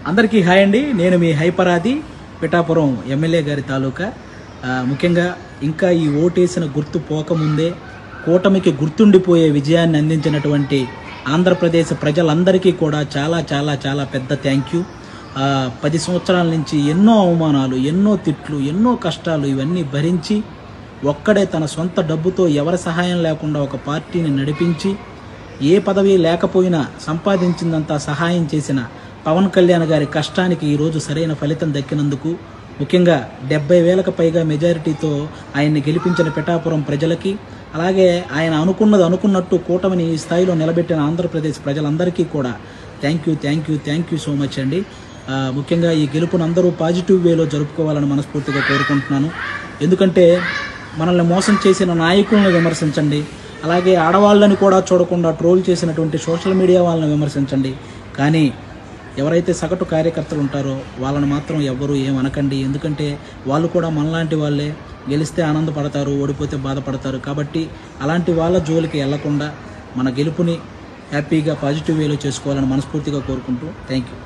అందరికీ హాయ్ అండి. నేను మీ హైపరాది పిఠాపురం ఎమ్మెల్యే గారి తాలూకా. ముఖ్యంగా ఇంకా ఈ ఓటేసిన గుర్తు పోకముందే కూటమికి గుర్తుండిపోయే విజయాన్ని అందించినటువంటి ఆంధ్రప్రదేశ్ ప్రజలందరికీ కూడా చాలా చాలా చాలా పెద్ద థ్యాంక్ యూ. 10 సంవత్సరాల నుంచి ఎన్నో అవమానాలు, ఎన్నో తిట్లు, ఎన్నో కష్టాలు ఇవన్నీ భరించి ఒక్కడే తన సొంత డబ్బుతో ఎవరి సహాయం లేకుండా ఒక పార్టీని నడిపించి ఏ పదవి లేకపోయినా సంపాదించిందంతా సహాయం చేసిన పవన్ కళ్యాణ్ గారి కష్టానికి ఈరోజు సరైన ఫలితం దక్కినందుకు, ముఖ్యంగా 70,000కు పైగా మెజారిటీతో ఆయన్ని గెలిపించిన పిఠాపురం ప్రజలకి, అలాగే ఆయన అనుకున్నట్టు కూటమిని ఈ స్థాయిలో నిలబెట్టిన ఆంధ్రప్రదేశ్ ప్రజలందరికీ కూడా థ్యాంక్ యూ సో మచ్ అండి. ముఖ్యంగా ఈ గెలుపును అందరూ పాజిటివ్ వేలో జరుపుకోవాలని మనస్ఫూర్తిగా కోరుకుంటున్నాను. ఎందుకంటే మనల్ని మోసం చేసిన నాయకులను విమర్శించండి, అలాగే ఆడవాళ్ళని కూడా చూడకుండా ట్రోల్ చేసినటువంటి సోషల్ మీడియా వాళ్ళని విమర్శించండి, కానీ ఎవరైతే సగటు కార్యకర్తలు ఉంటారో వాళ్ళని మాత్రం ఎవ్వరూ ఏమనకండి. ఎందుకంటే వాళ్ళు కూడా మనలాంటి వాళ్ళే, గెలిస్తే ఆనందపడతారు, ఓడిపోతే బాధపడతారు. కాబట్టి అలాంటి వాళ్ళ జోలికి వెళ్లకుండా మన గెలుపుని హ్యాపీగా పాజిటివ్ వేలో చేసుకోవాలని మనస్ఫూర్తిగా కోరుకుంటూ థ్యాంక్ యూ.